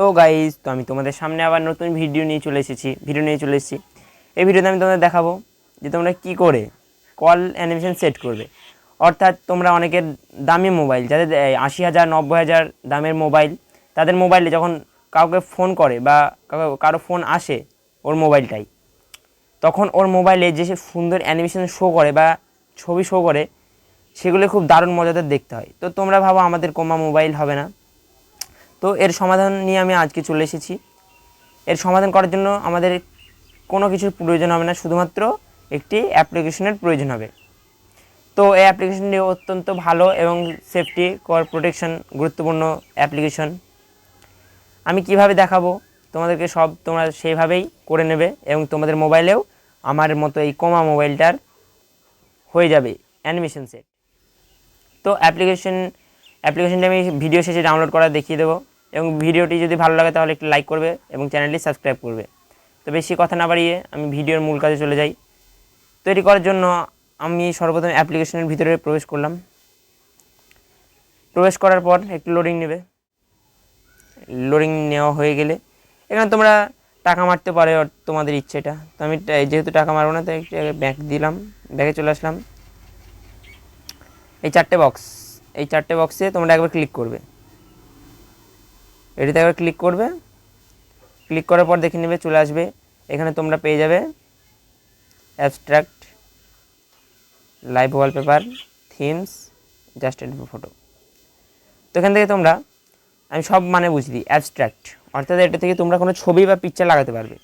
তো গাইজ, তো আমি তোমাদের সামনে আবার নতুন ভিডিও নিয়ে চলে এসেছি। এই ভিডিওতে আমি তোমাদের দেখাবো যে তোমরা কি করে কল অ্যানিমেশন সেট করবে। অর্থাৎ তোমরা অনেকের দামি মোবাইল, যাদের 80,000 90,000 দামের মোবাইল, তাদের মোবাইলে যখন কাউকে ফোন করে বা কারো ফোন আসে ওর মোবাইলটাই, তখন ওর মোবাইলে যে সুন্দর অ্যানিমেশন শো করে বা ছবি শো করে, সেগুলো খুব দারুণ মজাদার দেখতে হয়। তো তোমরা ভাবো আমাদের কমা মোবাইল হবে না? তো এর সমাধান নিয়ে আমি আজকে চলে এসেছি। এর সমাধান করার জন্য আমাদের কোনো কিছুর প্রয়োজন হবে না, শুধুমাত্র একটি অ্যাপ্লিকেশনের প্রয়োজন হবে। তো এই অ্যাপ্লিকেশনটি অত্যন্ত ভালো এবং সেফটি প্রোটেকশন গুরুত্বপূর্ণ অ্যাপ্লিকেশন। আমি কিভাবে দেখাবো তোমাদেরকে, সব তোমরা সেইভাবেই করে নেবে এবং তোমাদের মোবাইলেও আমার মতো এই কমা মোবাইলটার হয়ে যাবে অ্যানিমেশন সেট। তো অ্যাপ্লিকেশনটি আমি ভিডিও শেষে ডাউনলোড করা দেখিয়ে দেবো, এবং ভিডিওটি যদি ভালো লাগে তাহলে একটু লাইক করবে এবং চ্যানেলটি সাবস্ক্রাইব করবে। তো বেশি কথা না বাড়িয়ে আমি ভিডিওর মূল কাজে চলে যাই। তৈরি করার জন্য আমি সর্বপ্রথম অ্যাপ্লিকেশনের ভিতরে প্রবেশ করলাম। প্রবেশ করার পর একটু লোডিং নেবে। লোডিং নেওয়া হয়ে গেলে এখানে তোমরা টাকা মারতে পারো, তোমাদের ইচ্ছেটা। তো আমি যেহেতু টাকা মারবো না, তো একটু ব্যাক দিলাম, ব্যাকে চলে আসলাম। এই চারটে বক্সে তোমরা একবার ক্লিক করবে। এটিতে একবার ক্লিক করবে। ক্লিক করার পর দেখে নেবে চলে আসবে। এখানে তোমরা পেয়ে যাবে abstract, live wallpaper, themes, just add photo. তো এখান থেকে তোমরা, আমি সব মানে বুঝি দিই, অ্যাবস্ট্রাক্ট অর্থাৎ এটা থেকে তোমরা কোনো ছবি বা পিকচার লাগাতে পারবে,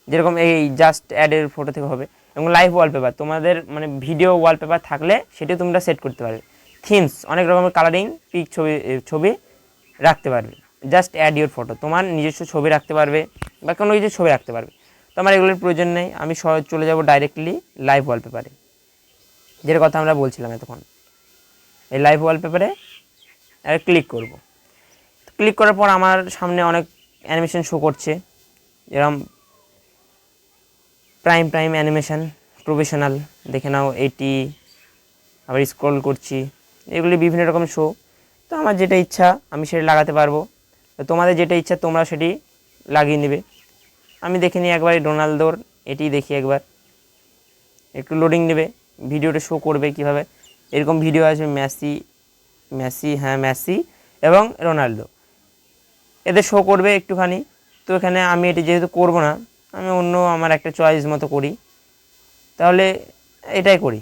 যেরকম এই জাস্ট অ্যাডের ফটো থেকে হবে। এবং লাইভ ওয়ালপেপার, তোমাদের মানে ভিডিও ওয়ালপেপার থাকলে সেটিও তোমরা সেট করতে পারবে। থিমস, অনেক রকমের কালারিং পিক ছবি রাখতে পারবে। জাস্ট অ্যাড ইউর ফটো, তোমার নিজস্ব ছবি রাখতে পারবে বা কোনো কিছু ছবি রাখতে পারবে। তো আমার এগুলোর প্রয়োজন নেই, আমি চলে যাব ডাইরেক্টলি লাইভ ওয়ালপেপারে, যেটা কথা আমরা বলছিলাম এতক্ষণ। এই লাইভ ওয়ালপেপারে ক্লিক করব। ক্লিক করার পর আমার সামনে অনেক অ্যানিমেশন শো করছে, যেরকম প্রাইম অ্যানিমেশন, প্রফেশনাল, দেখে নাও এটি। আবার স্ক্রল করছি, এগুলি বিভিন্ন রকম শো। তো আমার যেটা ইচ্ছা আমি সেটা লাগাতে পারবো, তোমাদের যেটা ইচ্ছা তোমরা সেটি লাগিয়ে নেবে। আমি দেখে নিই একবার রোনালদোর, এটি দেখি একবার। একটু লোডিং নেবে, ভিডিওটা শো করবে কীভাবে। এরকম ভিডিও আসবে, মেসি এবং রোনালদো, এদের শো করবে একটুখানি। তো এখানে আমি এটি যেহেতু করব না, আমি অন্য আমার একটা চয়েস মতো করি, তাহলে এটাই করি।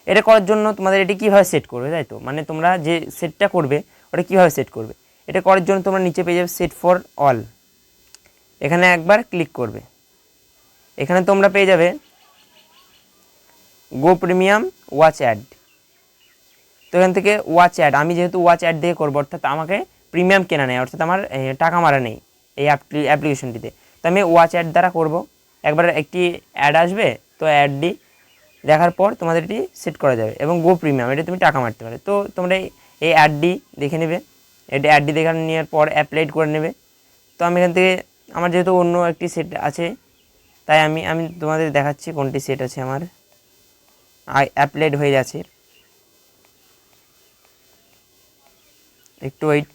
এটা করার জন্য তোমাদের এটি কীভাবে সেট করবে, তাই তো? মানে তোমরা যে সেটটা করবে ওটা কীভাবে সেট করবে, এটা করার জন্য তোমরা নিচে পেয়ে যাবে সেট ফর অল। এখানে একবার ক্লিক করবে। এখানে তোমরা পেয়ে যাবে গো প্রিমিয়াম ওয়াচ অ্যাড। তো এখান থেকে ওয়াচ অ্যাড, আমি যেহেতু ওয়াচ অ্যাড দিয়ে করবো, অর্থাৎ আমাকে প্রিমিয়াম কেনা নেই, অর্থাৎ আমার টাকা মারা নেই এই অ্যাপ্লিকেশনটিতে। তো আমি ওয়াচ অ্যাড দ্বারা করব। একবার একটি অ্যাড আসবে, তো অ্যাডটি দেখার পর তোমাদের এটি সেট করা যাবে এবং গো প্রিমিয়াম, এটা তুমি টাকা মারতে পারো। তো তোমরা এই অ্যাডটি দেখে নেবে। এটি অ্যাডটি দেখে নেওয়ার পর অ্যাপ্লাইড করে নেবে। তো আমি এখান থেকে, আমার যেহেতু অন্য একটি সেট আছে, তাই আমি তোমাদের দেখাচ্ছি কোনটি সেট আছে আমার। অ্যাপ্লাইড হয়ে যাচ্ছে, একটু ওয়েট।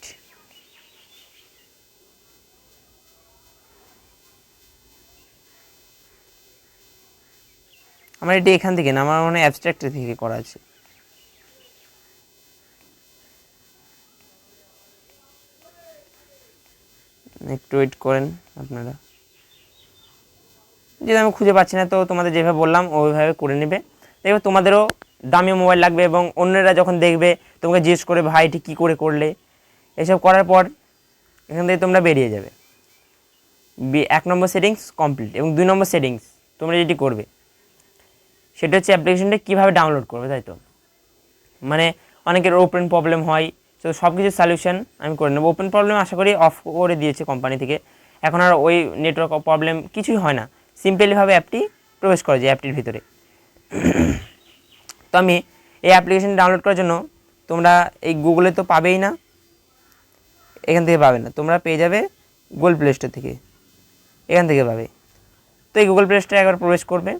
আমার এটি এখান থেকে না, আমার মনে হয় অ্যাবস্ট্রাক্ট থেকে করা আছে। একটু ওয়েট করেন আপনারা, যদি আমি খুঁজে পাচ্ছি না, তো তোমাদের যেভাবে বললাম ওইভাবে করে নেবে। দেখবে তোমাদেরও দামি মোবাইল লাগবে এবং অন্যরা যখন দেখবে তোমাকে জিজ্ঞেস করে, ভাই এটি কী করে করলে। এসব করার পর এখান থেকে তোমরা বেরিয়ে যাবে। 1 নম্বর সেটিংস কমপ্লিট, এবং 2 নম্বর সেটিংস তোমরা যেটি করবে সেটা হচ্ছে অ্যাপ্লিকেশনটা কীভাবে ডাউনলোড করবে, তাই তো? মানে অনেকের ওপেন প্রবলেম হয়, তো সব কিছু সলিউশন আমি করে নেবো। ওপেন প্রবলেম আশা করি অফ করে দিয়েছে কোম্পানি থেকে, এখন আর ওই নেটওয়ার্ক প্রবলেম কিছুই হয় না, সিম্পলিভাবে অ্যাপটি প্রবেশ করা যায় অ্যাপটির ভিতরে। তো আমি এই অ্যাপ্লিকেশন ডাউনলোড করার জন্য, তোমরা এই গুগলে তো পাবেই না, এখান থেকে পাবে না, তোমরা পেয়ে যাবে গুগল প্লে স্টোর থেকে, এখান থেকে পাবে। তো এই গুগল প্লে স্টোরে একবার প্রবেশ করবে।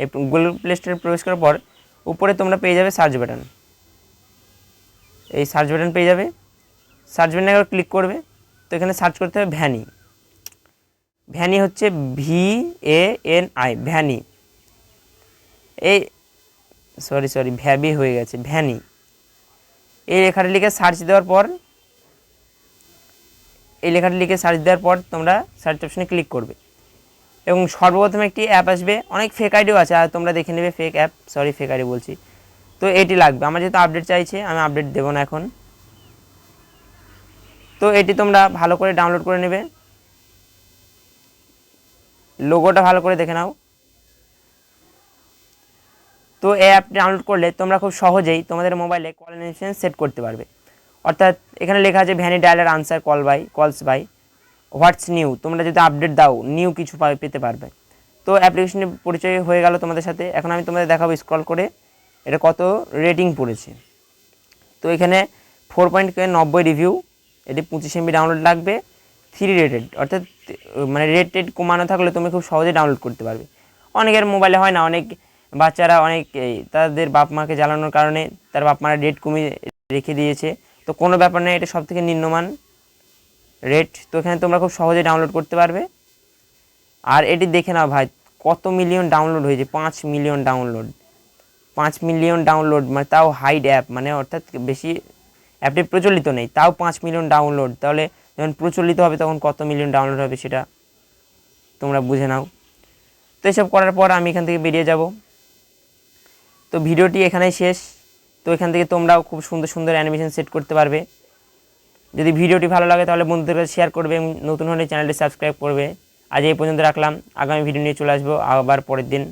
এই গুগল প্লে স্টোরে প্রবেশ করার পর উপরে তোমরা পেয়ে যাবে সার্চ বাটন, এই সার্চ বাটন পেয়ে যাবে। সার্চ বাটনে একবার ক্লিক করবে। তো এখানে সার্চ করতে হবে ভ্যানি। ভ্যানি হচ্ছে VANI, ভ্যানি। এই সরি ভ্যাবি হয়ে গেছে, ভ্যানি। এই লেখাটা লিখে সার্চ দেওয়ার পর তোমরা সার্চ অপশনে ক্লিক করবে এবং সর্বপ্রথমে একটি অ্যাপ আসবে। অনেক ফেক আইডিও আছে, আর তোমরা দেখে নেবে ফেক অ্যাপ, ফেক আইডি বলছি। তো এটি লাগবে। আমার যেহেতু আপডেট চাইছে, আমি আপডেট দেবো না এখন। তো এটি তোমরা ভালো করে ডাউনলোড করে নেবে, লোগোটা ভালো করে দেখে নাও। তো এই অ্যাপটি ডাউনলোড করলে তোমরা খুব সহজেই তোমাদের মোবাইলে কল অ্যানিমেশন সেট করতে পারবে। অর্থাৎ এখানে লেখা আছে ভ্যানি ডায়ালার আনসার কলস বাই হোয়াটস নিউ। তোমরা যদি আপডেট দাও নিউ কিছু পেতে পারবে। তো অ্যাপ্লিকেশনের পরিচয় হয়ে গেল তোমাদের সাথে। এখন আমি তোমাদের দেখাবো স্ক্রল করে এটা কত রেটিং পড়েছে। তো এখানে 4.90 রিভিউ, এটি 25 MB ডাউনলোড লাগবে, 3 রেটেড। অর্থাৎ মানে রেটেড কমানো থাকলে তুমি খুব সহজে ডাউনলোড করতে পারবে। অনেকের মোবাইলে হয় না, অনেক বাচ্চারা তাদের বাপ মাকে জ্বালানোর কারণে তার বাপ মারা রেট কমিয়ে রেখে দিয়েছে। তো কোনো ব্যাপার নেই, এটা সবথেকে নিম্নমান রেট। তো এখানে তোমরা খুব সহজে ডাউনলোড করতে পারবে। আর এটি দেখে নাও ভাই, কত মিলিয়ন ডাউনলোড হয়েছে, 5 মিলিয়ন ডাউনলোড। 5 মিলিয়ন ডাউনলোড মানে তাও হাইড অ্যাপ, মানে অর্থাৎ বেশি অ্যাপটি প্রচলিত নেই, তাও 5 মিলিয়ন ডাউনলোড। তাহলে যখন প্রচলিত হবে তখন কত মিলিয়ন ডাউনলোড হবে সেটা তোমরা বুঝে নাও। তো এসব করার পর আমি এখান থেকে বেরিয়ে যাব। তো ভিডিওটি এখানেই শেষ। তো এখান থেকে তোমরাও খুব সুন্দর সুন্দর অ্যানিমেশন সেট করতে পারবে। যদি ভিডিওটি ভালো লাগে তাহলে বন্ধুদের কাছে শেয়ার করবে এবং নতুন হলে চ্যানেলটি সাবস্ক্রাইব করবে। আজ এই পর্যন্ত রাখলাম, আগামী ভিডিও নিয়ে চলে আসবো আবার পরের দিন।